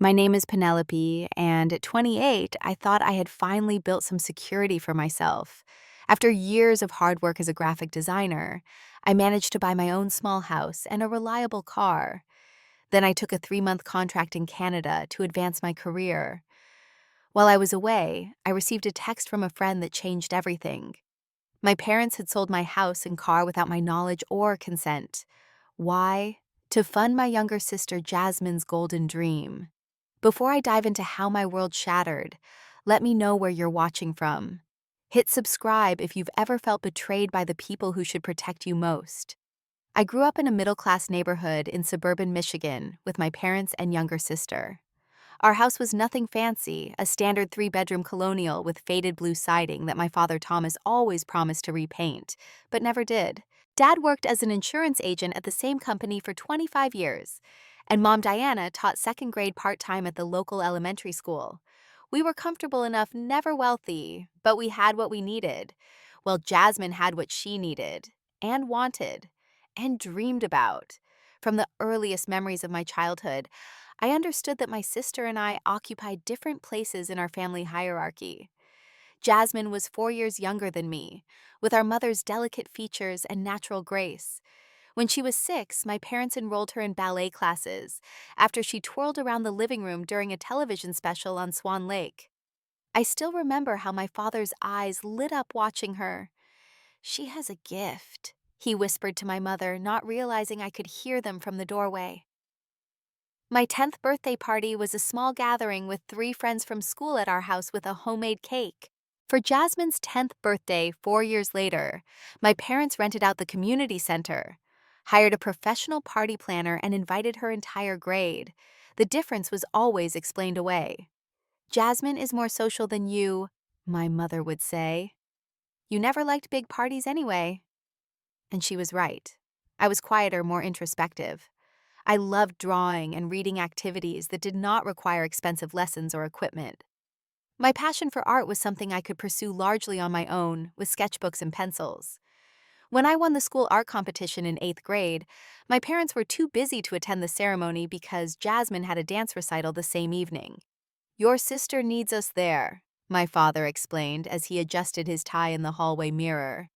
My name is Penelope, and at 28, I thought I had finally built some security for myself. After years of hard work as a graphic designer, I managed to buy my own small house and a reliable car. Then I took a 3-month contract in Canada to advance my career. While I was away, I received a text from a friend that changed everything. My parents had sold my house and car without my knowledge or consent. Why? To fund my younger sister Jasmine's golden dream. Before I dive into how my world shattered, let me know where you're watching from. Hit subscribe if you've ever felt betrayed by the people who should protect you most. I grew up in a middle-class neighborhood in suburban Michigan with my parents and younger sister. Our house was nothing fancy, a standard 3-bedroom colonial with faded blue siding that my father Thomas always promised to repaint, but never did. Dad worked as an insurance agent at the same company for 25 years, and Mom Diana taught second grade part-time at the local elementary school. We were comfortable enough, never wealthy, but we had what we needed. Well, Jasmine had what she needed, and wanted, and dreamed about. From the earliest memories of my childhood, I understood that my sister and I occupied different places in our family hierarchy. Jasmine was 4 years younger than me, with our mother's delicate features and natural grace. When she was 6, my parents enrolled her in ballet classes after she twirled around the living room during a television special on Swan Lake. I still remember how my father's eyes lit up watching her. "She has a gift," he whispered to my mother, not realizing I could hear them from the doorway. My 10th birthday party was a small gathering with 3 friends from school at our house with a homemade cake. For Jasmine's 10th birthday, 4 years later, my parents rented out the community center, hired a professional party planner, and invited her entire grade. The difference was always explained away. "Jasmine is more social than you," my mother would say. "You never liked big parties anyway." And she was right. I was quieter, more introspective. I loved drawing and reading activities that did not require expensive lessons or equipment. My passion for art was something I could pursue largely on my own, with sketchbooks and pencils. When I won the school art competition in 8th grade, my parents were too busy to attend the ceremony because Jasmine had a dance recital the same evening. "Your sister needs us there," my father explained as he adjusted his tie in the hallway mirror.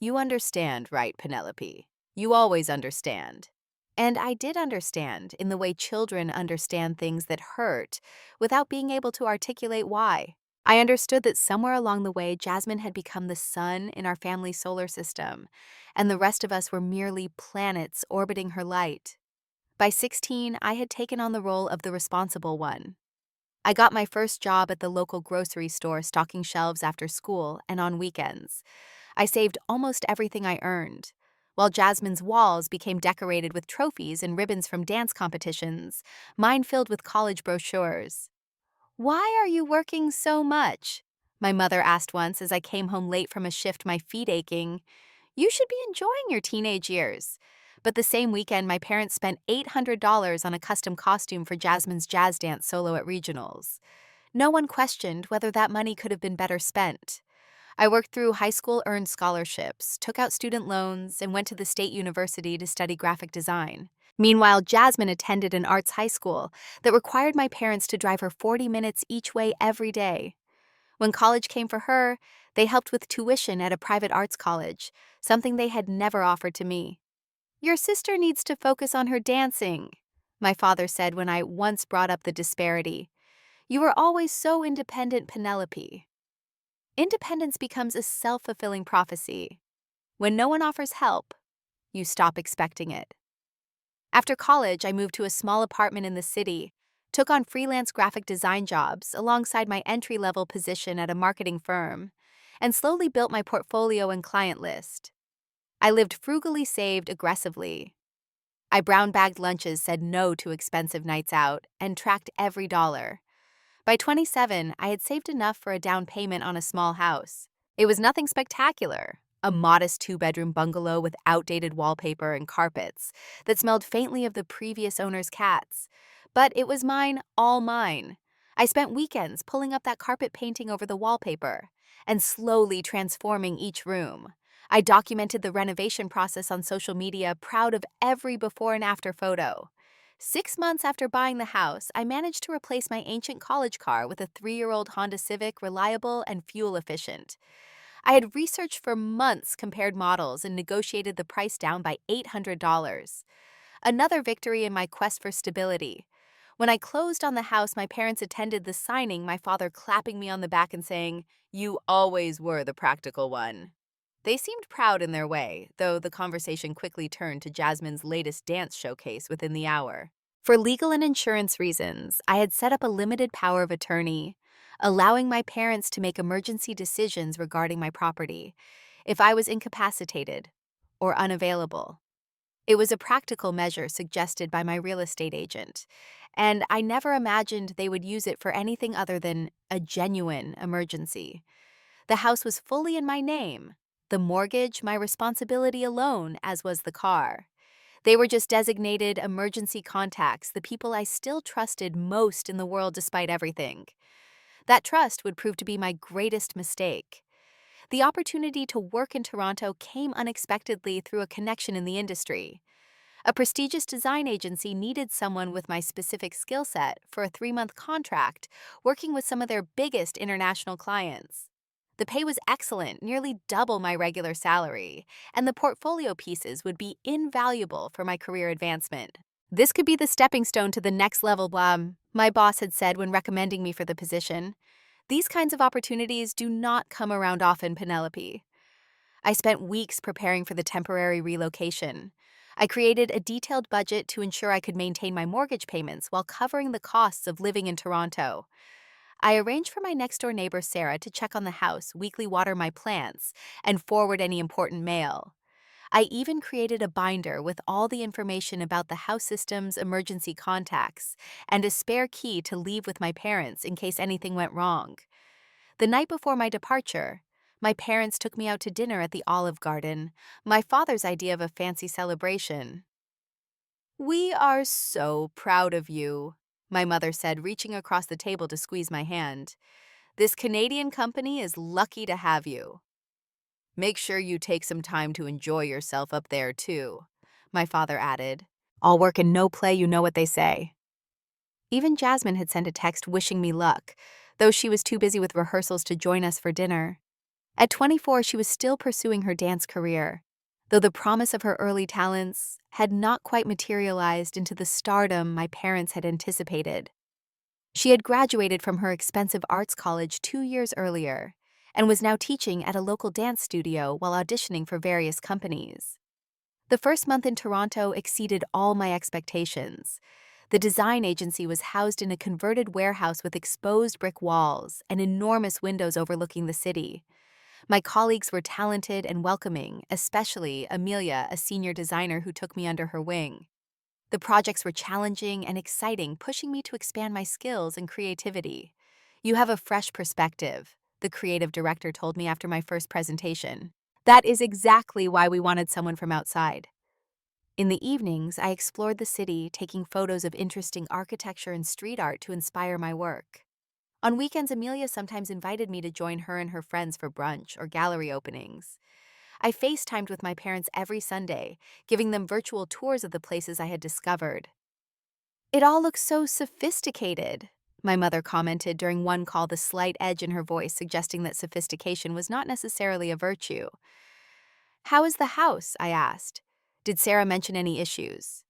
"You understand, right, Penelope? You always understand." And I did understand in the way children understand things that hurt without being able to articulate why. I understood that somewhere along the way, Jasmine had become the sun in our family solar system, and the rest of us were merely planets orbiting her light. By 16, I had taken on the role of the responsible one. I got my first job at the local grocery store stocking shelves after school and on weekends. I saved almost everything I earned. While Jasmine's walls became decorated with trophies and ribbons from dance competitions, mine filled with college brochures. "Why are you working so much?" my mother asked once as I came home late from a shift, my feet aching. "You should be enjoying your teenage years." But the same weekend, my parents spent $800 on a custom costume for Jasmine's jazz dance solo at regionals. No one questioned whether that money could have been better spent. I worked through high school earned scholarships, took out student loans, and went to the state university to study graphic design. Meanwhile, Jasmine attended an arts high school that required my parents to drive her 40 minutes each way every day. When college came for her, they helped with tuition at a private arts college, something they had never offered to me. "Your sister needs to focus on her dancing," my father said when I once brought up the disparity. "You were always so independent, Penelope." Independence becomes a self-fulfilling prophecy. When no one offers help, you stop expecting it. After college, I moved to a small apartment in the city, took on freelance graphic design jobs alongside my entry-level position at a marketing firm, and slowly built my portfolio and client list. I lived frugally, saved aggressively. I brown-bagged lunches, said no to expensive nights out, and tracked every dollar. By 27, I had saved enough for a down payment on a small house. It was nothing spectacular, a modest 2-bedroom bungalow with outdated wallpaper and carpets that smelled faintly of the previous owner's cats. But it was mine, all mine. I spent weekends pulling up that carpet painting over the wallpaper and slowly transforming each room. I documented the renovation process on social media, proud of every before and after photo. 6 months after buying the house, I managed to replace my ancient college car with a 3-year-old Honda Civic, reliable and fuel efficient. I had researched for months, compared models, and negotiated the price down by $800. Another victory in my quest for stability. When I closed on the house, my parents attended the signing, my father clapping me on the back and saying, "You always were the practical one." They seemed proud in their way, though the conversation quickly turned to Jasmine's latest dance showcase within the hour. For legal and insurance reasons, I had set up a limited power of attorney, allowing my parents to make emergency decisions regarding my property if I was incapacitated or unavailable. It was a practical measure suggested by my real estate agent, and I never imagined they would use it for anything other than a genuine emergency. The house was fully in my name, the mortgage my responsibility alone, as was the car. They were just designated emergency contacts, the people I still trusted most in the world despite everything. That trust would prove to be my greatest mistake. The opportunity to work in Toronto came unexpectedly through a connection in the industry. A prestigious design agency needed someone with my specific skill set for a 3-month contract, working with some of their biggest international clients. The pay was excellent, nearly double my regular salary, and the portfolio pieces would be invaluable for my career advancement. "This could be the stepping stone to the next level, Blum," my boss had said when recommending me for the position. "These kinds of opportunities do not come around often, Penelope." I spent weeks preparing for the temporary relocation. I created a detailed budget to ensure I could maintain my mortgage payments while covering the costs of living in Toronto. I arranged for my next-door neighbor Sarah to check on the house, weekly water my plants, and forward any important mail. I even created a binder with all the information about the house system's emergency contacts and a spare key to leave with my parents in case anything went wrong. The night before my departure, my parents took me out to dinner at the Olive Garden, my father's idea of a fancy celebration. "We are so proud of you," my mother said, reaching across the table to squeeze my hand. "This Canadian company is lucky to have you. Make sure you take some time to enjoy yourself up there, too," my father added. "All work and no play, you know what they say." Even Jasmine had sent a text wishing me luck, though she was too busy with rehearsals to join us for dinner. At 24, she was still pursuing her dance career, though the promise of her early talents had not quite materialized into the stardom my parents had anticipated. She had graduated from her expensive arts college 2 years earlier and was now teaching at a local dance studio while auditioning for various companies. The first month in Toronto exceeded all my expectations. The design agency was housed in a converted warehouse with exposed brick walls and enormous windows overlooking the city. My colleagues were talented and welcoming, especially Amelia, a senior designer who took me under her wing. The projects were challenging and exciting, pushing me to expand my skills and creativity. "You have a fresh perspective," the creative director told me after my first presentation. "That is exactly why we wanted someone from outside." In the evenings, I explored the city, taking photos of interesting architecture and street art to inspire my work. On weekends, Amelia sometimes invited me to join her and her friends for brunch or gallery openings. I FaceTimed with my parents every Sunday, giving them virtual tours of the places I had discovered. "It all looks so sophisticated," my mother commented during one call, the slight edge in her voice suggesting that sophistication was not necessarily a virtue. "How is the house?" I asked. "Did Sarah mention any issues?"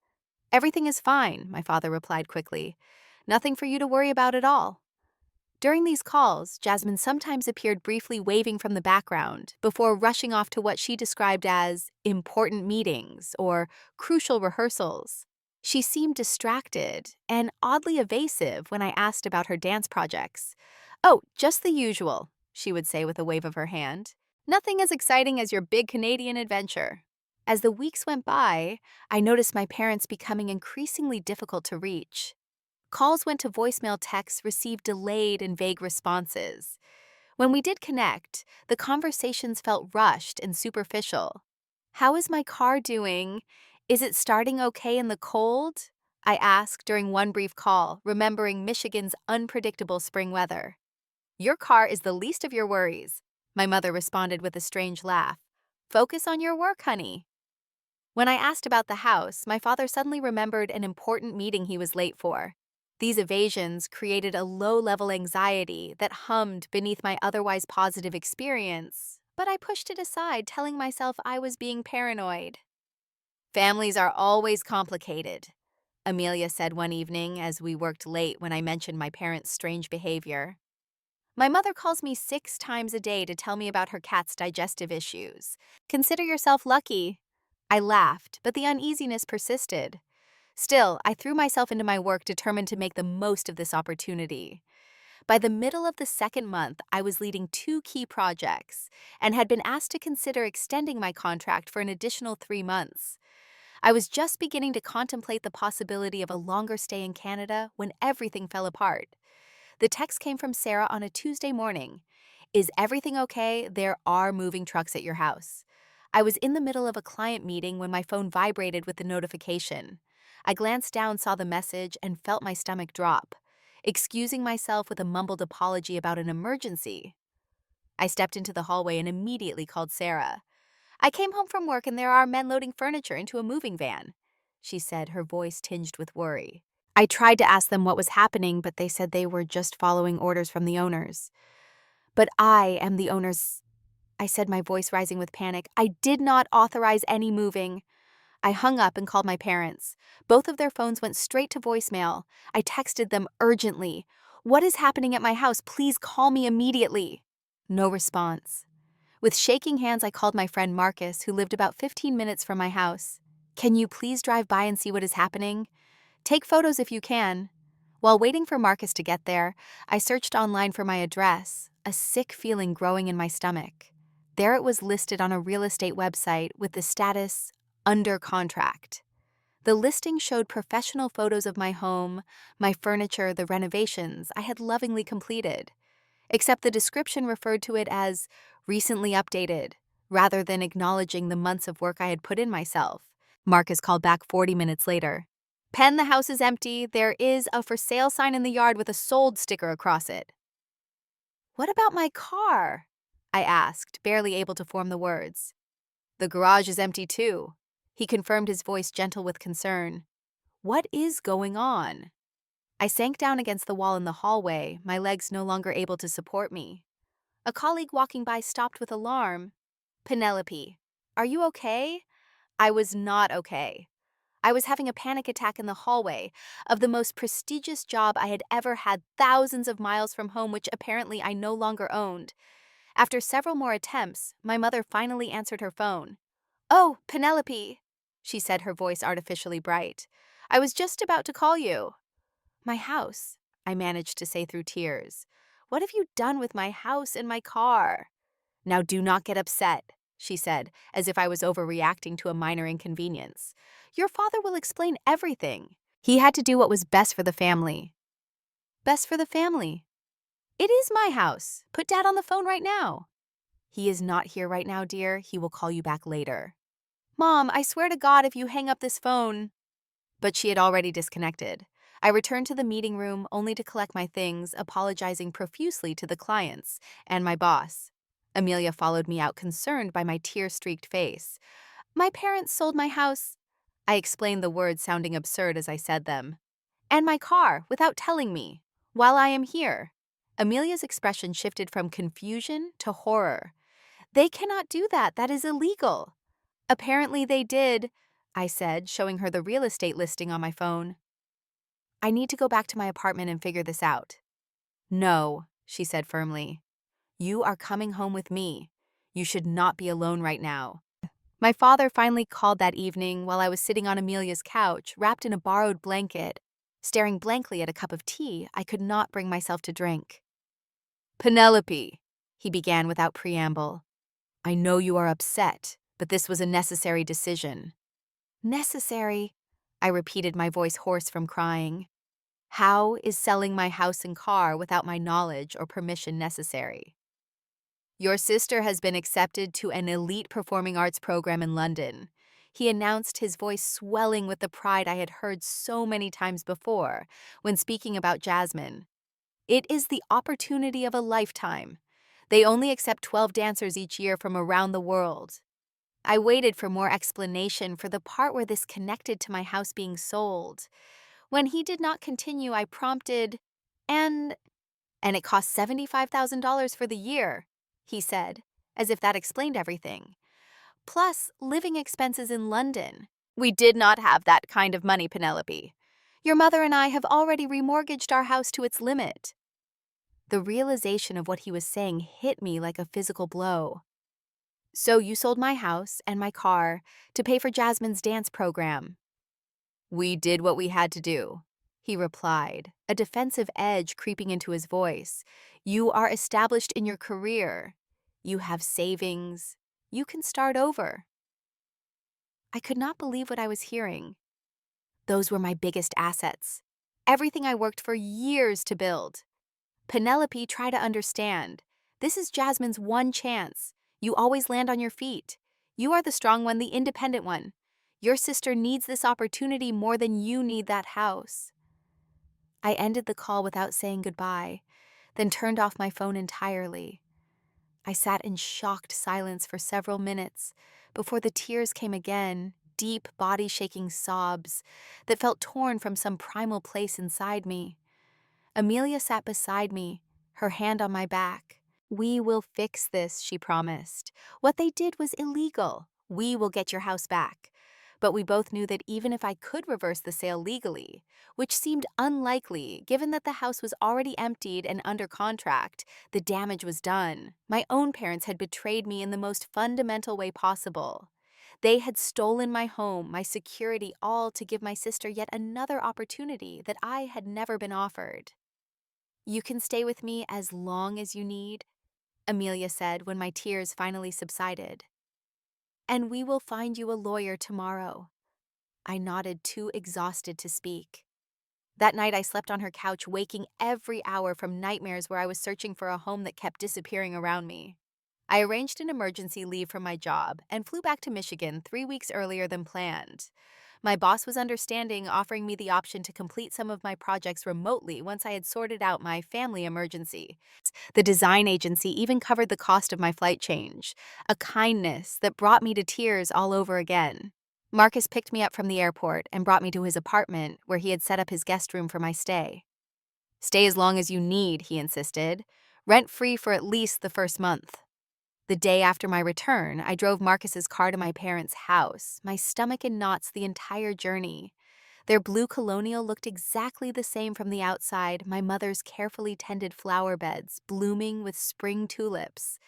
"Everything is fine," my father replied quickly. "Nothing for you to worry about at all." During these calls, Jasmine sometimes appeared briefly waving from the background before rushing off to what she described as important meetings or crucial rehearsals. She seemed distracted and oddly evasive when I asked about her dance projects. "Oh, just the usual," she would say with a wave of her hand. "Nothing as exciting as your big Canadian adventure." As the weeks went by, I noticed my parents becoming increasingly difficult to reach. Calls went to voicemail, texts received delayed and vague responses. When we did connect, the conversations felt rushed and superficial. "How is my car doing? Is it starting okay in the cold?" I asked during one brief call, remembering Michigan's unpredictable spring weather. "Your car is the least of your worries," my mother responded with a strange laugh. "Focus on your work, honey." When I asked about the house, my father suddenly remembered an important meeting he was late for. These evasions created a low-level anxiety that hummed beneath my otherwise positive experience, but I pushed it aside, telling myself I was being paranoid. Families are always complicated, Amelia said one evening as we worked late when I mentioned my parents' strange behavior. My mother calls me 6 times a day to tell me about her cat's digestive issues. Consider yourself lucky. I laughed, but the uneasiness persisted. Still, I threw myself into my work determined to make the most of this opportunity. By the middle of the second month, I was leading 2 key projects and had been asked to consider extending my contract for an additional 3 months. I was just beginning to contemplate the possibility of a longer stay in Canada when everything fell apart. The text came from Sarah on a Tuesday morning. Is everything okay? There are moving trucks at your house. I was in the middle of a client meeting when my phone vibrated with the notification. I glanced down, saw the message, and felt my stomach drop. Excusing myself with a mumbled apology about an emergency, I stepped into the hallway and immediately called Sarah. I came home from work and there are men loading furniture into a moving van, she said, her voice tinged with worry. I tried to ask them what was happening, but they said they were just following orders from the owners. But I am the owners, I said, my voice rising with panic. I did not authorize any moving. I hung up and called my parents. Both of their phones went straight to voicemail. I texted them urgently. What is happening at my house? Please call me immediately. No response. With shaking hands, I called my friend Marcus, who lived about 15 minutes from my house. Can you please drive by and see what is happening? Take photos if you can. While waiting for Marcus to get there, I searched online for my address, a sick feeling growing in my stomach. There it was listed on a real estate website with the status, under contract. The listing showed professional photos of my home, my furniture, the renovations I had lovingly completed. Except the description referred to it as recently updated, rather than acknowledging the months of work I had put in myself. Marcus called back 40 minutes later. Pen, the house is empty. There is a for sale sign in the yard with a sold sticker across it. What about my car? I asked, barely able to form the words. The garage is empty too. He confirmed, his voice gentle with concern. What is going on? I sank down against the wall in the hallway, my legs no longer able to support me. A colleague walking by stopped with alarm. Penelope, are you okay? I was not okay. I was having a panic attack in the hallway of the most prestigious job I had ever had, thousands of miles from home, which apparently I no longer owned. After several more attempts, my mother finally answered her phone. Oh, Penelope, she said, her voice artificially bright. I was just about to call you. My house, I managed to say through tears. What have you done with my house and my car? Now do not get upset, she said, as if I was overreacting to a minor inconvenience. Your father will explain everything. He had to do what was best for the family. Best for the family? It is my house. Put Dad on the phone right now. He is not here right now, dear. He will call you back later. Mom, I swear to God, if you hang up this phone. But she had already disconnected. I returned to the meeting room only to collect my things, apologizing profusely to the clients and my boss. Amelia followed me out, concerned by my tear-streaked face. My parents sold my house. I explained, the words sounding absurd as I said them. And my car, without telling me, while I am here. Amelia's expression shifted from confusion to horror. They cannot do that. That is illegal. Apparently they did, I said, showing her the real estate listing on my phone. I need to go back to my apartment and figure this out. No, she said firmly. You are coming home with me. You should not be alone right now. My father finally called that evening while I was sitting on Amelia's couch, wrapped in a borrowed blanket, staring blankly at a cup of tea I could not bring myself to drink. Penelope, he began without preamble. I know you are upset, but this was a necessary decision. Necessary? I repeated, my voice hoarse from crying. How is selling my house and car without my knowledge or permission necessary? Your sister has been accepted to an elite performing arts program in London, he announced, his voice swelling with the pride I had heard so many times before when speaking about Jasmine. It is the opportunity of a lifetime. They only accept 12 dancers each year from around the world. I waited for more explanation for the part where this connected to my house being sold. When he did not continue, I prompted, and and it cost $75,000 for the year, he said, as if that explained everything. Plus, living expenses in London. We did not have that kind of money, Penelope. Your mother and I have already remortgaged our house to its limit. The realization of what he was saying hit me like a physical blow. So you sold my house and my car to pay for Jasmine's dance program. We did what we had to do, he replied, a defensive edge creeping into his voice. You are established in your career. You have savings. You can start over. I could not believe what I was hearing. Those were my biggest assets. Everything I worked for years to build. Penelope, try to understand. This is Jasmine's one chance. You always land on your feet. You are the strong one, the independent one. Your sister needs this opportunity more than you need that house. I ended the call without saying goodbye, then turned off my phone entirely. I sat in shocked silence for several minutes before the tears came again, deep, body-shaking sobs that felt torn from some primal place inside me. Amelia sat beside me, her hand on my back. We will fix this, she promised. What they did was illegal. We will get your house back. But we both knew that even if I could reverse the sale legally, which seemed unlikely given that the house was already emptied and under contract, the damage was done. My own parents had betrayed me in the most fundamental way possible. They had stolen my home, my security, all to give my sister yet another opportunity that I had never been offered. You can stay with me as long as you need, Amelia said when my tears finally subsided. And we will find you a lawyer tomorrow. I nodded, too exhausted to speak. That night I slept on her couch, waking every hour from nightmares where I was searching for a home that kept disappearing around me. I arranged an emergency leave from my job and flew back to Michigan 3 weeks earlier than planned. My boss was understanding, offering me the option to complete some of my projects remotely once I had sorted out my family emergency. The design agency even covered the cost of my flight change, a kindness that brought me to tears all over again. Marcus picked me up from the airport and brought me to his apartment where he had set up his guest room for my stay. Stay as long as you need, he insisted. Rent-free for at least the first month. The day after my return, I drove Marcus's car to my parents' house, my stomach in knots the entire journey. Their blue Colonial looked exactly the same from the outside, my mother's carefully tended flower beds blooming with spring tulips.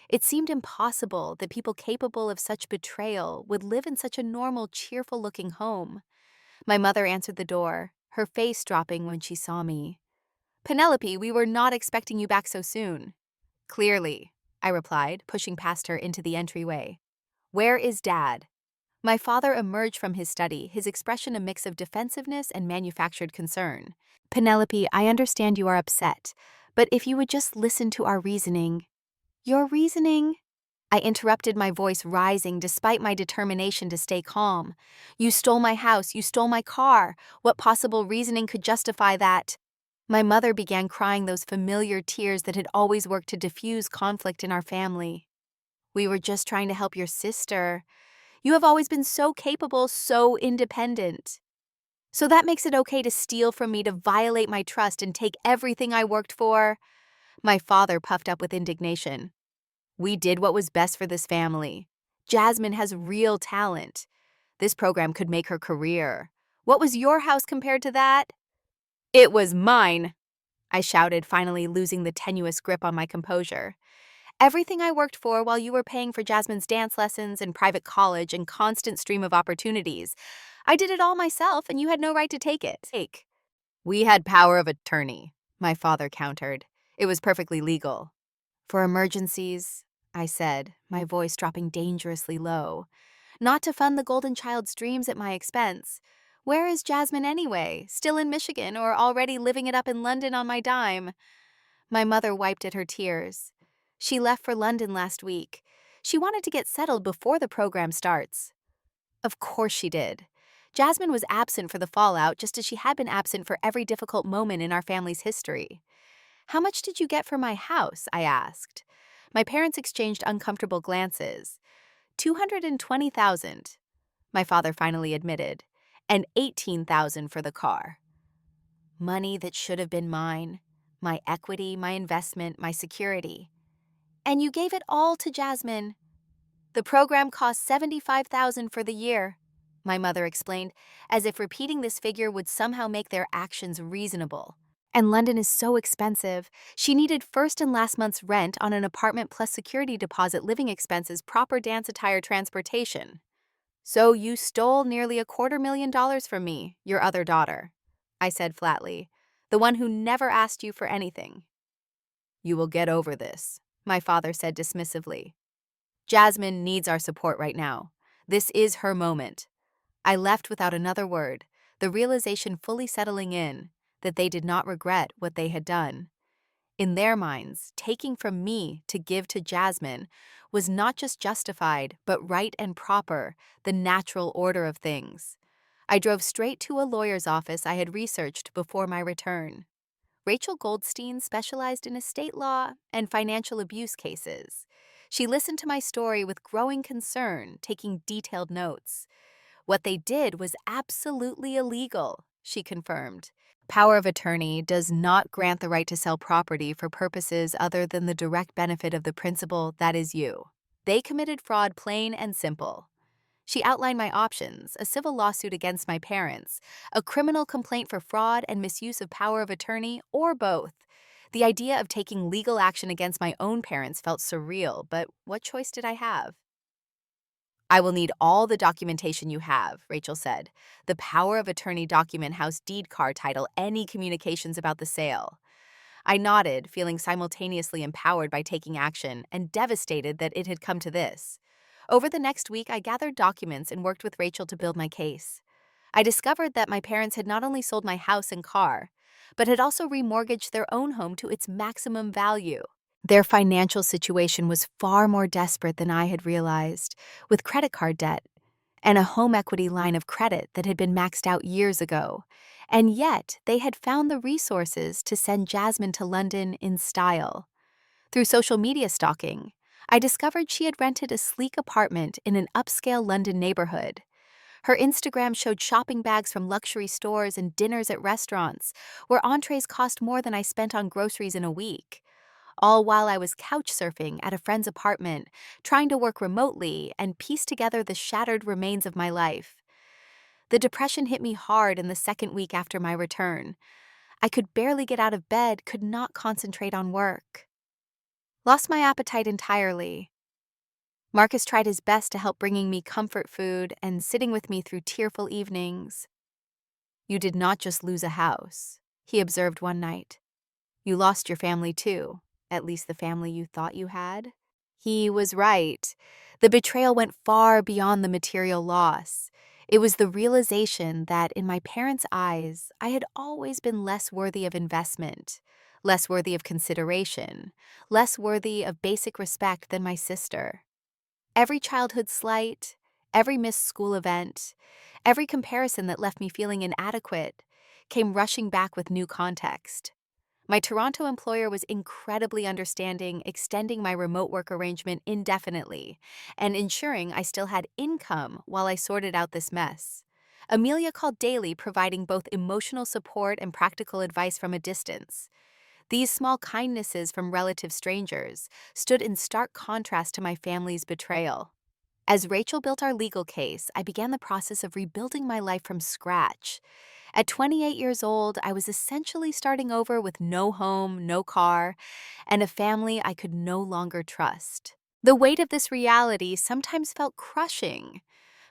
It seemed impossible that people capable of such betrayal would live in such a normal, cheerful-looking home. My mother answered the door, her face dropping when she saw me. Penelope, we were not expecting you back so soon. Clearly, I replied, pushing past her into the entryway. Where is Dad? My father emerged from his study, his expression a mix of defensiveness and manufactured concern. Penelope, I understand you are upset, but if you would just listen to our reasoning. Your reasoning? I interrupted, my voice rising despite my determination to stay calm. You stole my house, you stole my car. What possible reasoning could justify that? My mother began crying those familiar tears that had always worked to diffuse conflict in our family. We were just trying to help your sister. You have always been so capable, so independent. So that makes it okay to steal from me, to violate my trust and take everything I worked for? My father puffed up with indignation. We did what was best for this family. Jasmine has real talent. This program could make her career. What was your house compared to that? It was mine, I shouted, finally losing the tenuous grip on my composure. Everything I worked for while you were paying for Jasmine's dance lessons and private college and constant stream of opportunities. I did it all myself, and you had no right to take it. We had power of attorney, my father countered. It was perfectly legal. For emergencies, I said, my voice dropping dangerously low. Not to fund the golden child's dreams at my expense. Where is Jasmine anyway? Still in Michigan or already living it up in London on my dime? My mother wiped at her tears. She left for London last week. She wanted to get settled before the program starts. Of course she did. Jasmine was absent for the fallout just as she had been absent for every difficult moment in our family's history. How much did you get for my house? I asked. My parents exchanged uncomfortable glances. $220,000, my father finally admitted, and $18,000 for the car. Money that should have been mine, my equity, my investment, my security. And you gave it all to Jasmine. The program cost $75,000 for the year, my mother explained, as if repeating this figure would somehow make their actions reasonable. And London is so expensive, she needed first and last month's rent on an apartment plus security deposit, living expenses, proper dance attire, transportation. So you stole nearly $250,000 from me, your other daughter, I said flatly, the one who never asked you for anything. You will get over this, my father said dismissively. Jasmine needs our support right now. This is her moment. I left without another word, the realization fully settling in that they did not regret what they had done. In their minds, taking from me to give to Jasmine was not just justified, but right and proper, the natural order of things. I drove straight to a lawyer's office I had researched before my return. Rachel Goldstein specialized in estate law and financial abuse cases. She listened to my story with growing concern, taking detailed notes. What they did was absolutely illegal, she confirmed. Power of attorney does not grant the right to sell property for purposes other than the direct benefit of the principal, that is you. They committed fraud, plain and simple. She outlined my options: a civil lawsuit against my parents, a criminal complaint for fraud and misuse of power of attorney, or both. The idea of taking legal action against my own parents felt surreal, but what choice did I have? I will need all the documentation you have, Rachel said. The power of attorney document, house deed, car title, any communications about the sale. I nodded, feeling simultaneously empowered by taking action and devastated that it had come to this. Over the next week, I gathered documents and worked with Rachel to build my case. I discovered that my parents had not only sold my house and car, but had also remortgaged their own home to its maximum value. Their financial situation was far more desperate than I had realized, with credit card debt and a home equity line of credit that had been maxed out years ago. And yet, they had found the resources to send Jasmine to London in style. Through social media stalking, I discovered she had rented a sleek apartment in an upscale London neighborhood. Her Instagram showed shopping bags from luxury stores and dinners at restaurants, where entrees cost more than I spent on groceries in a week. All while I was couch surfing at a friend's apartment, trying to work remotely and piece together the shattered remains of my life. The depression hit me hard in the second week after my return. I could barely get out of bed, could not concentrate on work. Lost my appetite entirely. Marcus tried his best to help, bringing me comfort food and sitting with me through tearful evenings. You did not just lose a house, he observed one night. You lost your family too, at least the family you thought you had. He was right. The betrayal went far beyond the material loss. It was the realization that, in my parents' eyes, I had always been less worthy of investment, less worthy of consideration, less worthy of basic respect than my sister. Every childhood slight, every missed school event, every comparison that left me feeling inadequate came rushing back with new context. My Toronto employer was incredibly understanding, extending my remote work arrangement indefinitely and ensuring I still had income while I sorted out this mess. Amelia called daily, providing both emotional support and practical advice from a distance. These small kindnesses from relative strangers stood in stark contrast to my family's betrayal. As Rachel built our legal case, I began the process of rebuilding my life from scratch. At 28 years old, I was essentially starting over with no home, no car, and a family I could no longer trust. The weight of this reality sometimes felt crushing,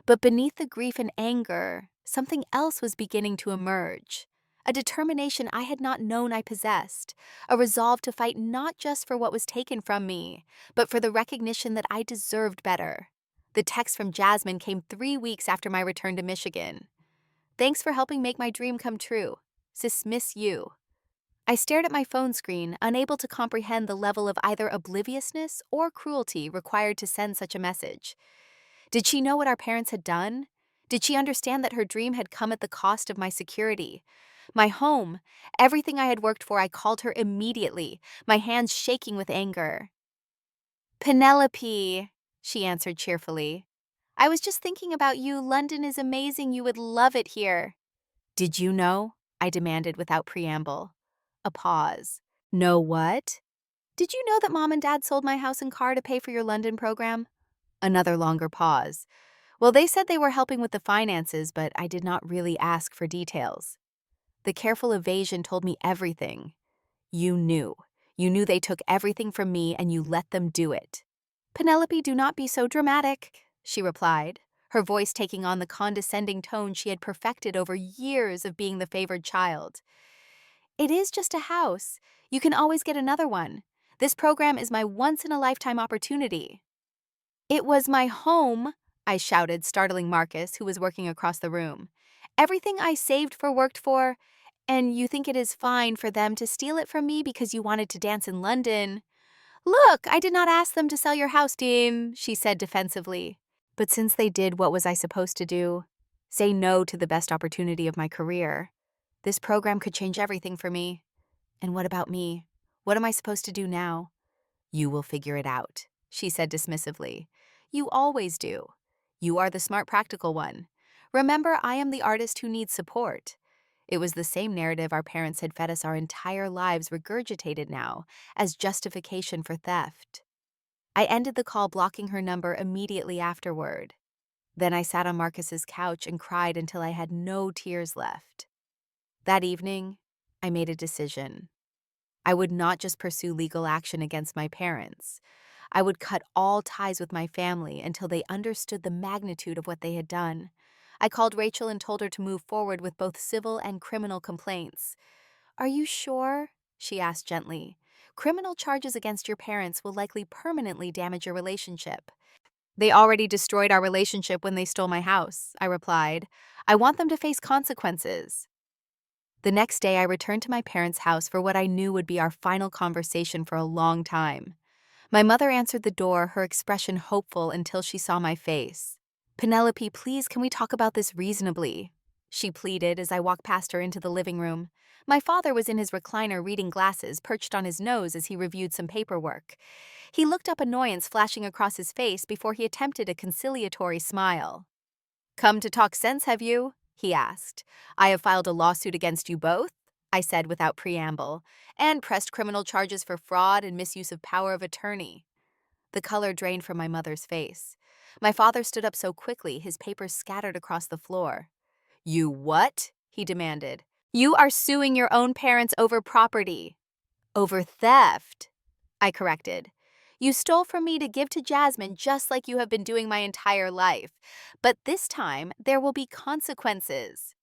but beneath the grief and anger, something else was beginning to emerge. A determination I had not known I possessed, a resolve to fight not just for what was taken from me, but for the recognition that I deserved better. The text from Jasmine came 3 weeks after my return to Michigan. Thanks for helping make my dream come true. Sis, miss you. I stared at my phone screen, unable to comprehend the level of either obliviousness or cruelty required to send such a message. Did she know what our parents had done? Did she understand that her dream had come at the cost of my security? My home, everything I had worked for. I called her immediately, my hands shaking with anger. Penelope, she answered cheerfully. I was just thinking about you. London is amazing. You would love it here. Did you know? I demanded without preamble. A pause. Know what? Did you know that Mom and Dad sold my house and car to pay for your London program? Another longer pause. Well, they said they were helping with the finances, but I did not really ask for details. The careful evasion told me everything. You knew. You knew they took everything from me and you let them do it. Penelope, do not be so dramatic, she replied, her voice taking on the condescending tone she had perfected over years of being the favored child. It is just a house. You can always get another one. This program is my once-in-a-lifetime opportunity. It was my home, I shouted, startling Marcus, who was working across the room. Everything I saved for worked for, and you think it is fine for them to steal it from me because you wanted to dance in London? Look, I did not ask them to sell your house, Dean, she said defensively. But since they did, what was I supposed to do? Say no to the best opportunity of my career. This program could change everything for me. And what about me? What am I supposed to do now? You will figure it out, she said dismissively. You always do. You are the smart, practical one. Remember, I am the artist who needs support. It was the same narrative our parents had fed us our entire lives regurgitated now as justification for theft. I ended the call, blocking her number immediately afterward. Then I sat on Marcus's couch and cried until I had no tears left. That evening, I made a decision. I would not just pursue legal action against my parents. I would cut all ties with my family until they understood the magnitude of what they had done. I called Rachel and told her to move forward with both civil and criminal complaints. Are you sure? She asked gently. Criminal charges against your parents will likely permanently damage your relationship. They already destroyed our relationship when they stole my house, I replied. I want them to face consequences. The next day, I returned to my parents' house for what I knew would be our final conversation for a long time. My mother answered the door, her expression hopeful until she saw my face. Penelope, please, can we talk about this reasonably? She pleaded as I walked past her into the living room. My father was in his recliner reading glasses perched on his nose as he reviewed some paperwork. He looked up, annoyance flashing across his face before he attempted a conciliatory smile. Come to talk sense, have you? He asked. I have filed a lawsuit against you both, I said without preamble, and pressed criminal charges for fraud and misuse of power of attorney. The color drained from my mother's face. My father stood up so quickly, his papers scattered across the floor. You what? He demanded. You are suing your own parents over property. Over theft, I corrected. You stole from me to give to Jasmine just like you have been doing my entire life. But this time, there will be consequences.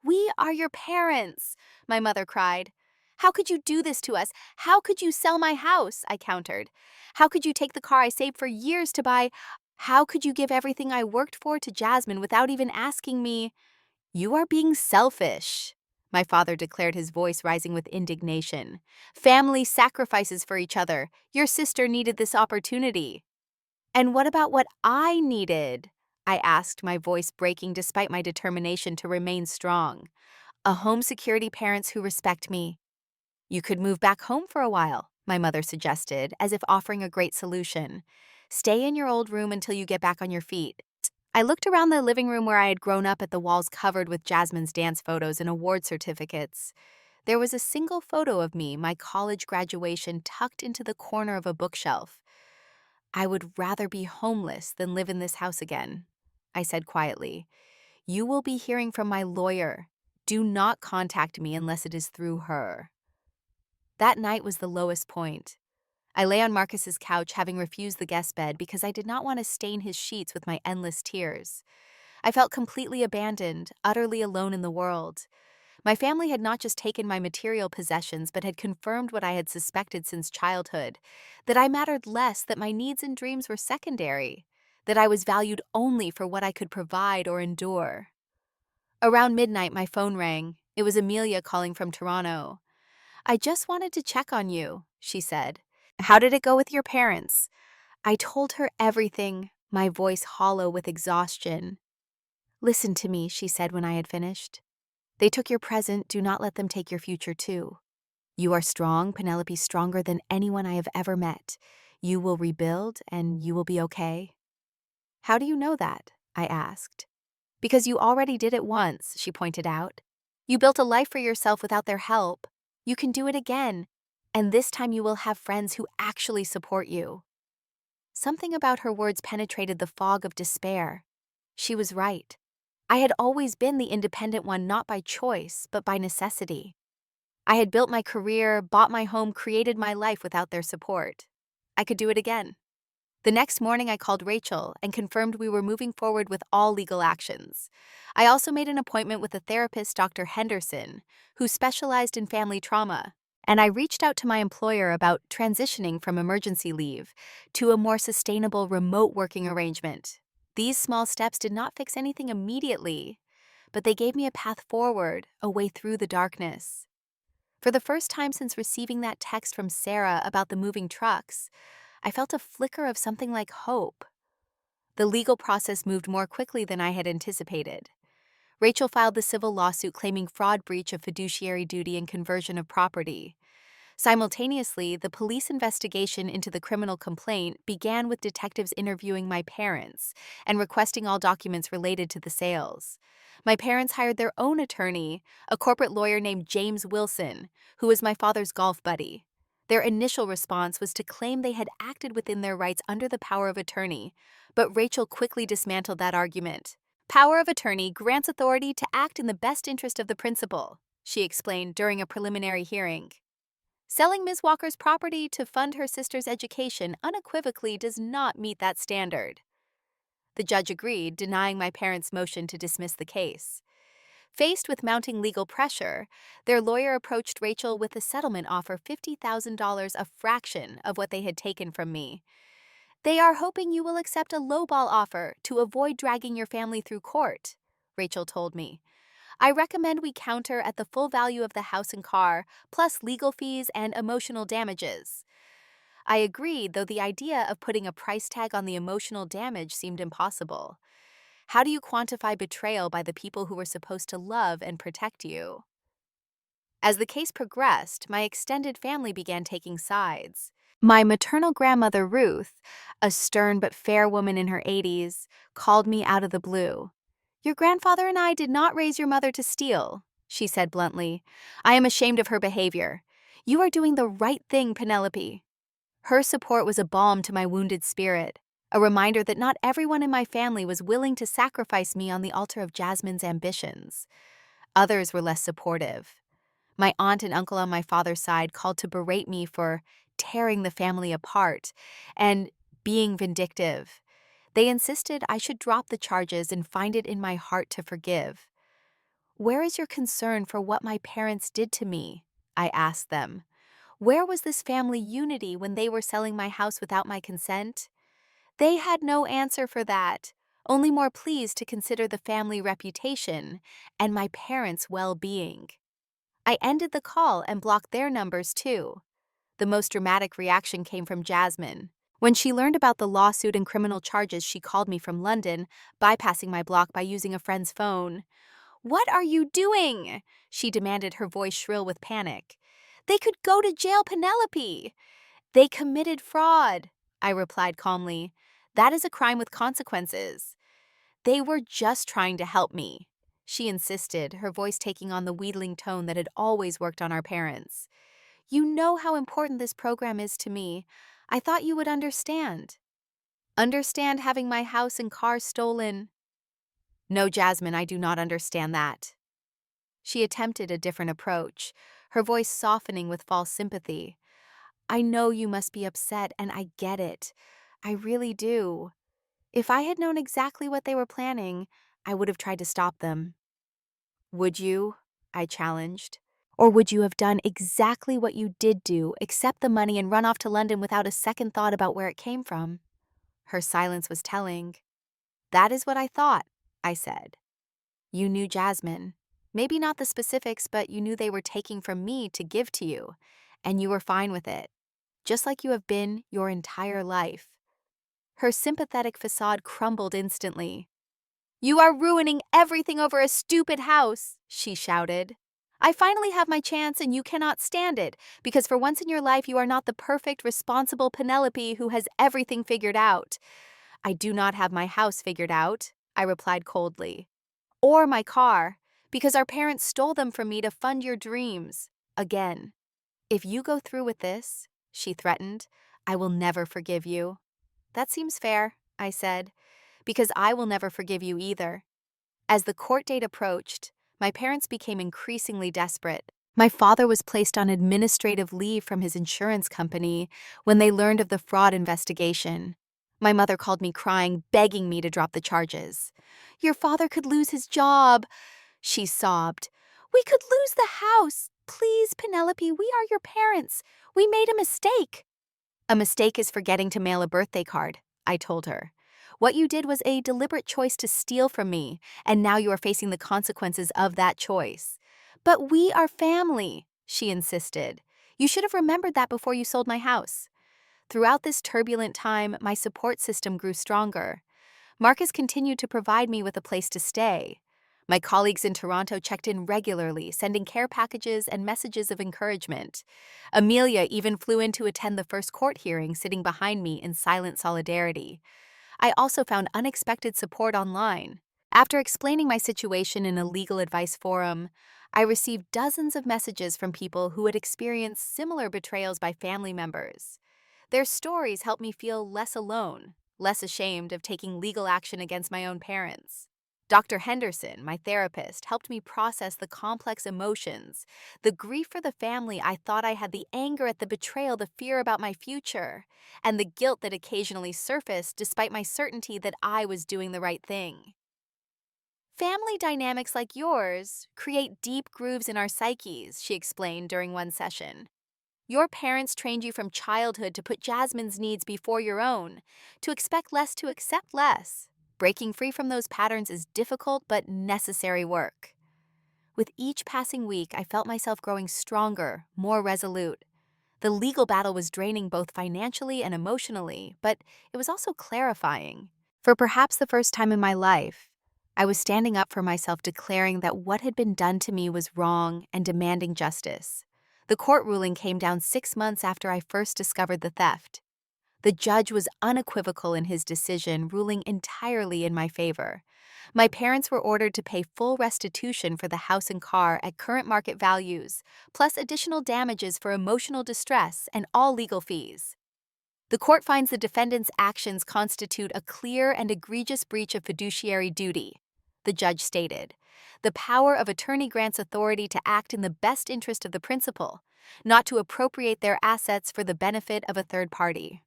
We are your parents, my mother cried. How could you do this to us? How could you sell my house? I countered. How could you take the car I saved for years to buy? How could you give everything I worked for to Jasmine without even asking me? You are being selfish, my father declared, his voice rising with indignation. Family sacrifices for each other. Your sister needed this opportunity. And what about what I needed? I asked, my voice breaking despite my determination to remain strong. A home, security, parents who respect me. You could move back home for a while, my mother suggested, as if offering a great solution. Stay in your old room until you get back on your feet. I looked around the living room where I had grown up at the walls covered with Jasmine's dance photos and award certificates. There was a single photo of me, my college graduation, tucked into the corner of a bookshelf. I would rather be homeless than live in this house again, I said quietly. You will be hearing from my lawyer. Do not contact me unless it is through her. That night was the lowest point. I lay on Marcus's couch, having refused the guest bed because I did not want to stain his sheets with my endless tears. I felt completely abandoned, utterly alone in the world. My family had not just taken my material possessions, but had confirmed what I had suspected since childhood, that I mattered less, that my needs and dreams were secondary, that I was valued only for what I could provide or endure. Around midnight, my phone rang. It was Amelia calling from Toronto. I just wanted to check on you, she said. How did it go with your parents? I told her everything, my voice hollow with exhaustion. Listen to me, she said when I had finished. They took your present, do not let them take your future too. You are strong, Penelope, stronger than anyone I have ever met. You will rebuild and you will be okay. How do you know that? I asked. Because you already did it once, she pointed out. You built a life for yourself without their help. You can do it again, and this time you will have friends who actually support you. Something about her words penetrated the fog of despair. She was right. I had always been the independent one, not by choice, but by necessity. I had built my career, bought my home, created my life without their support. I could do it again. The next morning, I called Rachel and confirmed we were moving forward with all legal actions. I also made an appointment with a therapist, Dr. Henderson, who specialized in family trauma, and I reached out to my employer about transitioning from emergency leave to a more sustainable remote working arrangement. These small steps did not fix anything immediately, but they gave me a path forward, a way through the darkness. For the first time since receiving that text from Sarah about the moving trucks, I felt a flicker of something like hope. The legal process moved more quickly than I had anticipated. Rachel filed the civil lawsuit claiming fraud, breach of fiduciary duty, and conversion of property. Simultaneously, the police investigation into the criminal complaint began with detectives interviewing my parents and requesting all documents related to the sales. My parents hired their own attorney, a corporate lawyer named James Wilson, who was my father's golf buddy. Their initial response was to claim they had acted within their rights under the power of attorney, but Rachel quickly dismantled that argument. Power of attorney grants authority to act in the best interest of the principal, she explained during a preliminary hearing. Selling Ms. Walker's property to fund her sister's education unequivocally does not meet that standard. The judge agreed, denying my parents' motion to dismiss the case. Faced with mounting legal pressure, their lawyer approached Rachel with a settlement offer, $50,000, a fraction of what they had taken from me. They are hoping you will accept a lowball offer to avoid dragging your family through court, Rachel told me. I recommend we counter at the full value of the house and car, plus legal fees and emotional damages. I agreed, though the idea of putting a price tag on the emotional damage seemed impossible. How do you quantify betrayal by the people who were supposed to love and protect you? As the case progressed, my extended family began taking sides. My maternal grandmother, Ruth, a stern but fair woman in her 80s, called me out of the blue. Your grandfather and I did not raise your mother to steal, she said bluntly. I am ashamed of her behavior. You are doing the right thing, Penelope. Her support was a balm to my wounded spirit, a reminder that not everyone in my family was willing to sacrifice me on the altar of Jasmine's ambitions. Others were less supportive. My aunt and uncle on my father's side called to berate me for tearing the family apart and being vindictive. They insisted I should drop the charges and find it in my heart to forgive. Where is your concern for what my parents did to me? I asked them. Where was this family unity when they were selling my house without my consent? They had no answer for that, only more pleased to consider the family reputation and my parents' well-being. I ended the call and blocked their numbers too. The most dramatic reaction came from Jasmine. When she learned about the lawsuit and criminal charges, she called me from London, bypassing my block by using a friend's phone. What are you doing? She demanded, her voice shrill with panic. They could go to jail, Penelope. They committed fraud, I replied calmly. That is a crime with consequences. They were just trying to help me, she insisted, her voice taking on the wheedling tone that had always worked on our parents. You know how important this program is to me. I thought you would understand. Understand having my house and car stolen? No, Jasmine, I do not understand that. She attempted a different approach, her voice softening with false sympathy. I know you must be upset, and I get it. I really do. If I had known exactly what they were planning, I would have tried to stop them. Would you? I challenged. Or would you have done exactly what you did do, accept the money and run off to London without a second thought about where it came from? Her silence was telling. That is what I thought, I said. You knew Jasmine. Maybe not the specifics, but you knew they were taking from me to give to you, and you were fine with it, just like you have been your entire life. Her sympathetic facade crumbled instantly. You are ruining everything over a stupid house, she shouted. I finally have my chance and you cannot stand it, because for once in your life you are not the perfect, responsible Penelope who has everything figured out. I do not have my house figured out, I replied coldly. Or my car, because our parents stole them from me to fund your dreams. Again. If you go through with this, she threatened, I will never forgive you. That seems fair, I said, because I will never forgive you either. As the court date approached, my parents became increasingly desperate. My father was placed on administrative leave from his insurance company when they learned of the fraud investigation. My mother called me crying, begging me to drop the charges. Your father could lose his job, she sobbed. We could lose the house. Please, Penelope, we are your parents. We made a mistake. A mistake is forgetting to mail a birthday card, I told her. What you did was a deliberate choice to steal from me, and now you are facing the consequences of that choice. But we are family, she insisted. You should have remembered that before you sold my house. Throughout this turbulent time, my support system grew stronger. Marcus continued to provide me with a place to stay. My colleagues in Toronto checked in regularly, sending care packages and messages of encouragement. Amelia even flew in to attend the first court hearing, sitting behind me in silent solidarity. I also found unexpected support online. After explaining my situation in a legal advice forum, I received dozens of messages from people who had experienced similar betrayals by family members. Their stories helped me feel less alone, less ashamed of taking legal action against my own parents. Dr. Henderson, my therapist, helped me process the complex emotions, the grief for the family I thought I had, the anger at the betrayal, the fear about my future, and the guilt that occasionally surfaced despite my certainty that I was doing the right thing. Family dynamics like yours create deep grooves in our psyches, she explained during one session. Your parents trained you from childhood to put Jasmine's needs before your own, to expect less, to accept less. Breaking free from those patterns is difficult but necessary work. With each passing week, I felt myself growing stronger, more resolute. The legal battle was draining both financially and emotionally, but it was also clarifying. For perhaps the first time in my life, I was standing up for myself, declaring that what had been done to me was wrong and demanding justice. The court ruling came down 6 months after I first discovered the theft. The judge was unequivocal in his decision, ruling entirely in my favor. My parents were ordered to pay full restitution for the house and car at current market values, plus additional damages for emotional distress and all legal fees. The court finds the defendant's actions constitute a clear and egregious breach of fiduciary duty, the judge stated. The power of attorney grants authority to act in the best interest of the principal, not to appropriate their assets for the benefit of a third party.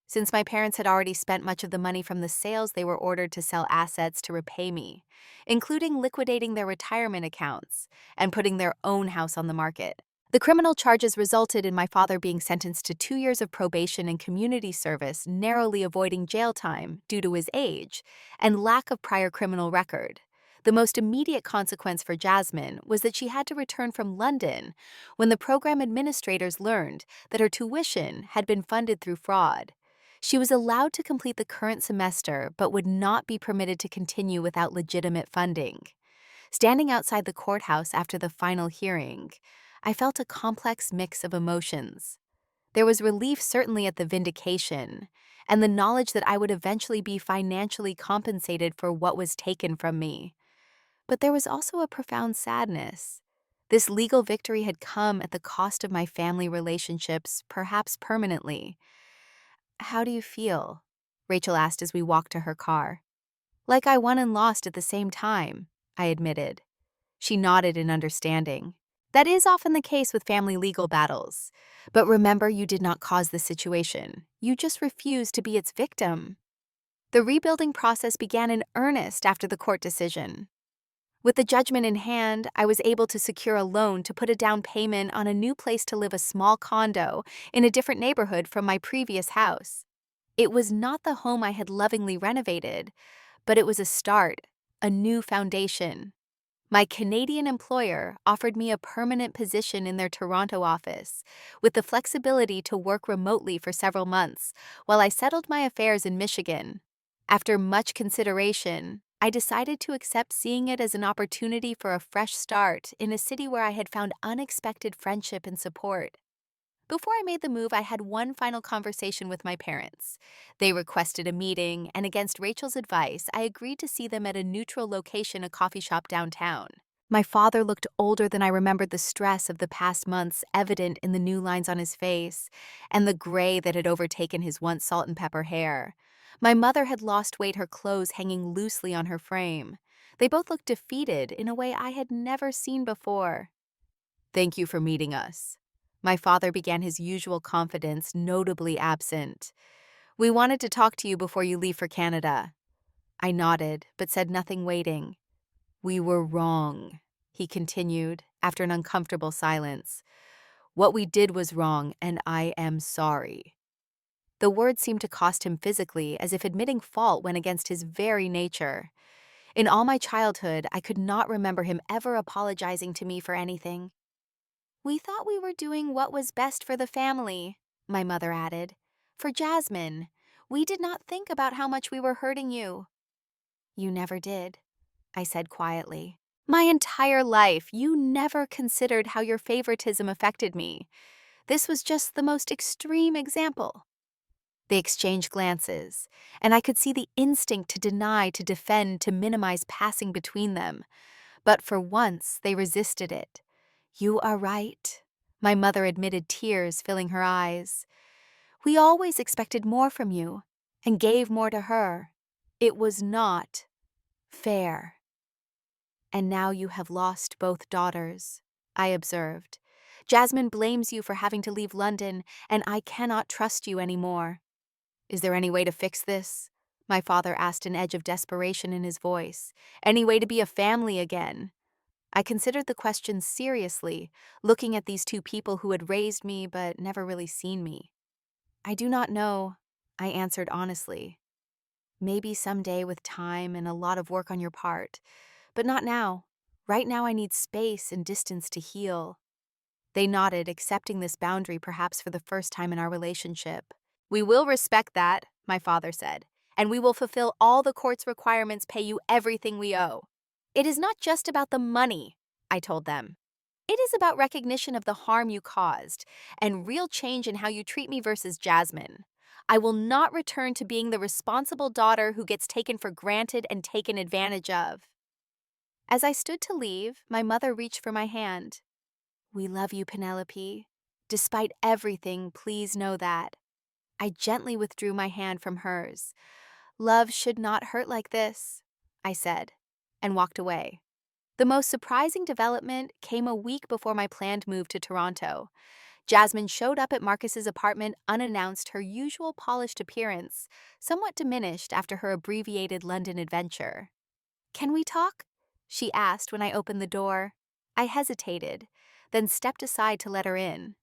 Since my parents had already spent much of the money from the sales, they were ordered to sell assets to repay me, including liquidating their retirement accounts and putting their own house on the market. The criminal charges resulted in my father being sentenced to 2 years of probation and community service, narrowly avoiding jail time due to his age and lack of prior criminal record. The most immediate consequence for Jasmine was that she had to return from London when the program administrators learned that her tuition had been funded through fraud. She was allowed to complete the current semester but would not be permitted to continue without legitimate funding. Standing outside the courthouse after the final hearing, I felt a complex mix of emotions. There was relief, certainly, at the vindication, and the knowledge that I would eventually be financially compensated for what was taken from me. But there was also a profound sadness. This legal victory had come at the cost of my family relationships, perhaps permanently. How do you feel? Rachel asked as we walked to her car. Like I won and lost at the same time, I admitted. She nodded in understanding. That is often the case with family legal battles. But remember, you did not cause the situation. You just refused to be its victim. The rebuilding process began in earnest after the court decision. With the judgment in hand, I was able to secure a loan to put a down payment on a new place to live, a small condo in a different neighborhood from my previous house. It was not the home I had lovingly renovated, but it was a start, a new foundation. My Canadian employer offered me a permanent position in their Toronto office, with the flexibility to work remotely for several months while I settled my affairs in Michigan. After much consideration, I decided to accept seeing it as an opportunity for a fresh start in a city where I had found unexpected friendship and support. Before I made the move, I had one final conversation with my parents. They requested a meeting, and against Rachel's advice, I agreed to see them at a neutral location, a coffee shop downtown. My father looked older than I remembered, the stress of the past months evident in the new lines on his face and the gray that had overtaken his once salt and pepper hair. My mother had lost weight, her clothes hanging loosely on her frame. They both looked defeated in a way I had never seen before. "Thank you for meeting us." My father began, his usual confidence notably absent. "We wanted to talk to you before you leave for Canada." I nodded, but said nothing, waiting. "We were wrong," he continued, after an uncomfortable silence. "What we did was wrong, and I am sorry." The words seemed to cost him physically, as if admitting fault went against his very nature. In all my childhood, I could not remember him ever apologizing to me for anything. "We thought we were doing what was best for the family," my mother added. "For Jasmine. We did not think about how much we were hurting you." "You never did," I said quietly. "My entire life, you never considered how your favoritism affected me. This was just the most extreme example." They exchanged glances, and I could see the instinct to deny, to defend, to minimize passing between them. But for once, they resisted it. "You are right," my mother admitted, tears filling her eyes. "We always expected more from you and gave more to her. It was not fair." "And now you have lost both daughters," I observed. "Jasmine blames you for having to leave London, and I cannot trust you anymore." "Is there any way to fix this?" my father asked, an edge of desperation in his voice. "Any way to be a family again?" I considered the question seriously, looking at these two people who had raised me but never really seen me. "I do not know," I answered honestly. "Maybe someday with time and a lot of work on your part. But not now. Right now I need space and distance to heal." They nodded, accepting this boundary perhaps for the first time in our relationship. "We will respect that," my father said, "and we will fulfill all the court's requirements, pay you everything we owe." "It is not just about the money," I told them. "It is about recognition of the harm you caused and real change in how you treat me versus Jasmine. I will not return to being the responsible daughter who gets taken for granted and taken advantage of." As I stood to leave, my mother reached for my hand. "We love you, Penelope. Despite everything, please know that." I gently withdrew my hand from hers. "Love should not hurt like this," I said, and walked away. The most surprising development came a week before my planned move to Toronto. Jasmine showed up at Marcus's apartment unannounced, her usual polished appearance somewhat diminished after her abbreviated London adventure. "Can we talk?" she asked when I opened the door. I hesitated, then stepped aside to let her in.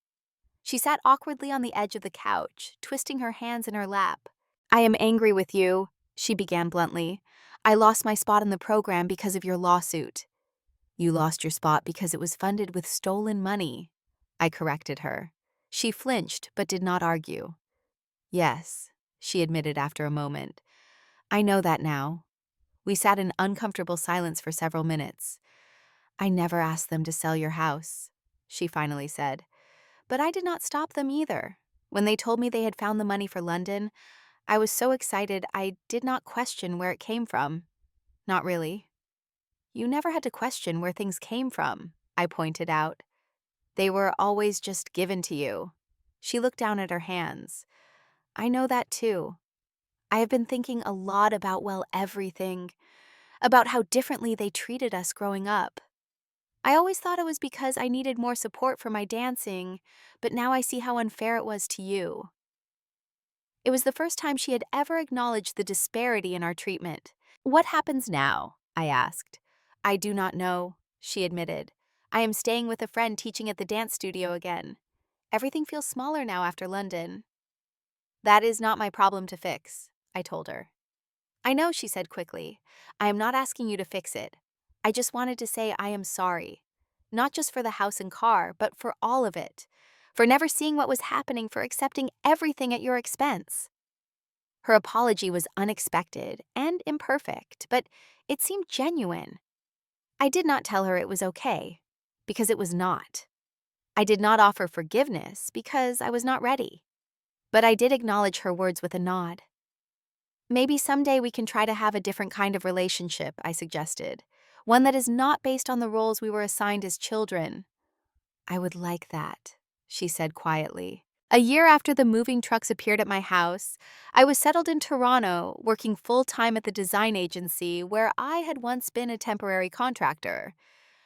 She sat awkwardly on the edge of the couch, twisting her hands in her lap. "I am angry with you," she began bluntly. "I lost my spot in the program because of your lawsuit." "You lost your spot because it was funded with stolen money," I corrected her. She flinched but did not argue. "Yes," she admitted after a moment. "I know that now." We sat in uncomfortable silence for several minutes. "I never asked them to sell your house," she finally said. "But I did not stop them either. When they told me they had found the money for London, I was so excited I did not question where it came from. Not really." "You never had to question where things came from," I pointed out. "They were always just given to you." She looked down at her hands. "I know that too. I have been thinking a lot about, well, everything. About how differently they treated us growing up. I always thought it was because I needed more support for my dancing, but now I see how unfair it was to you." It was the first time she had ever acknowledged the disparity in our treatment. "What happens now?" I asked. "I do not know," she admitted. "I am staying with a friend teaching at the dance studio again. Everything feels smaller now after London." "That is not my problem to fix," I told her. "I know," she said quickly. "I am not asking you to fix it. I just wanted to say I am sorry. Not just for the house and car, but for all of it. For never seeing what was happening, for accepting everything at your expense." Her apology was unexpected and imperfect, but It seemed genuine. I did not tell her it was okay, because it was not. I did not offer forgiveness because I was not ready. But I did acknowledge her words with a nod. Maybe someday we can try to have a different kind of relationship, I suggested. One that is not based on the roles we were assigned as children. I would like that, she said quietly. A year after the moving trucks appeared at my house, I was settled in Toronto, working full-time at the design agency where I had once been a temporary contractor.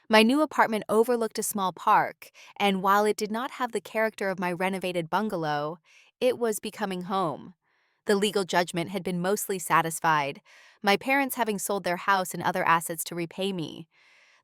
My new apartment overlooked a small park, and while it did not have the character of my renovated bungalow, it was becoming home. The legal judgment had been mostly satisfied, my parents having sold their house and other assets to repay me.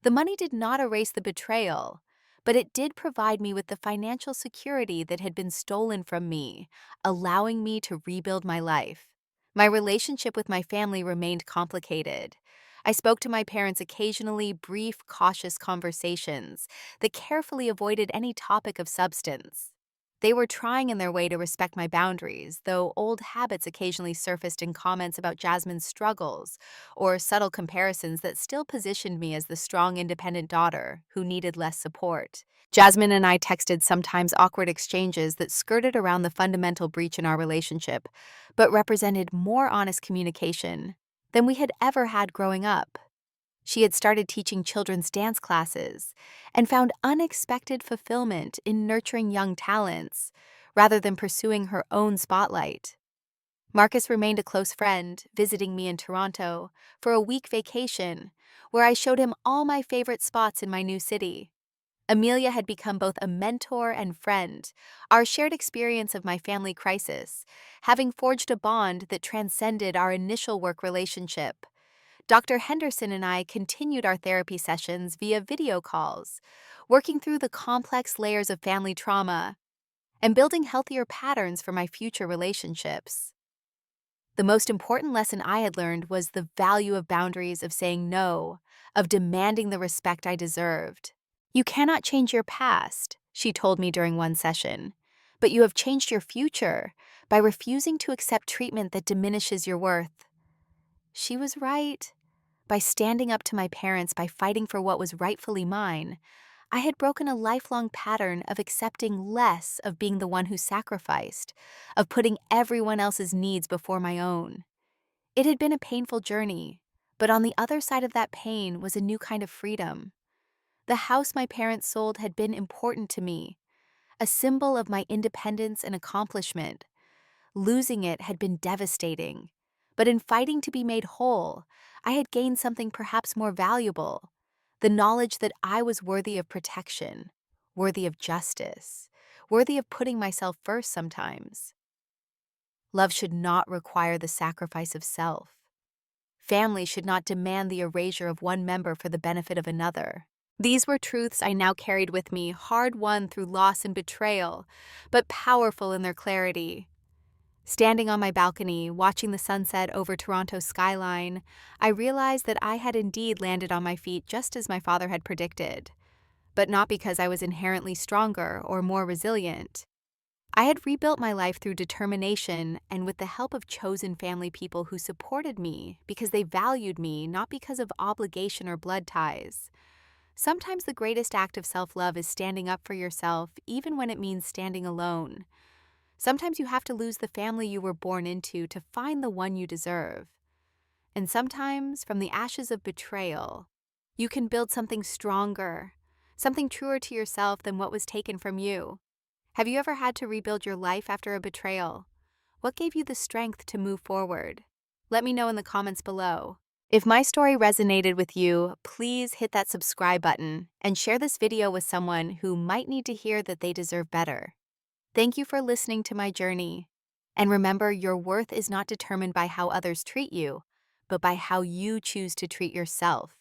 The money did not erase the betrayal, but it did provide me with the financial security that had been stolen from me, allowing me to rebuild my life. My relationship with my family remained complicated. I spoke to my parents occasionally, brief, cautious conversations that carefully avoided any topic of substance. They were trying in their way to respect my boundaries, though old habits occasionally surfaced in comments about Jasmine's struggles or subtle comparisons that still positioned me as the strong, independent daughter who needed less support. Jasmine and I texted sometimes awkward exchanges that skirted around the fundamental breach in our relationship, but represented more honest communication than we had ever had growing up. She had started teaching children's dance classes and found unexpected fulfillment in nurturing young talents rather than pursuing her own spotlight. Marcus remained a close friend, visiting me in Toronto for a week vacation, where I showed him all my favorite spots in my new city. Amelia had become both a mentor and friend, our shared experience of my family crisis, having forged a bond that transcended our initial work relationship. Dr. Henderson and I continued our therapy sessions via video calls, working through the complex layers of family trauma and building healthier patterns for my future relationships. The most important lesson I had learned was the value of boundaries, of saying no, of demanding the respect I deserved. You cannot change your past, she told me during one session, but you have changed your future by refusing to accept treatment that diminishes your worth. She was right. By standing up to my parents, by fighting for what was rightfully mine, I had broken a lifelong pattern of accepting less, of being the one who sacrificed, of putting everyone else's needs before my own. It had been a painful journey, but on the other side of that pain was a new kind of freedom. The house my parents sold had been important to me, a symbol of my independence and accomplishment. Losing it had been devastating, but in fighting to be made whole, I had gained something perhaps more valuable: the knowledge that I was worthy of protection, worthy of justice, worthy of putting myself first sometimes. Love should not require the sacrifice of self. Family should not demand the erasure of one member for the benefit of another. These were truths I now carried with me, hard-won through loss and betrayal, but powerful in their clarity. Standing on my balcony, watching the sunset over Toronto's skyline, I realized that I had indeed landed on my feet just as my father had predicted, but not because I was inherently stronger or more resilient. I had rebuilt my life through determination and with the help of chosen family people who supported me because they valued me, not because of obligation or blood ties. Sometimes the greatest act of self-love is standing up for yourself, even when it means standing alone. Sometimes you have to lose the family you were born into to find the one you deserve. And sometimes, from the ashes of betrayal, you can build something stronger, something truer to yourself than what was taken from you. Have you ever had to rebuild your life after a betrayal? What gave you the strength to move forward? Let me know in the comments below. If my story resonated with you, please hit that subscribe button and share this video with someone who might need to hear that they deserve better. Thank you for listening to my journey. And remember, your worth is not determined by how others treat you, but by how you choose to treat yourself.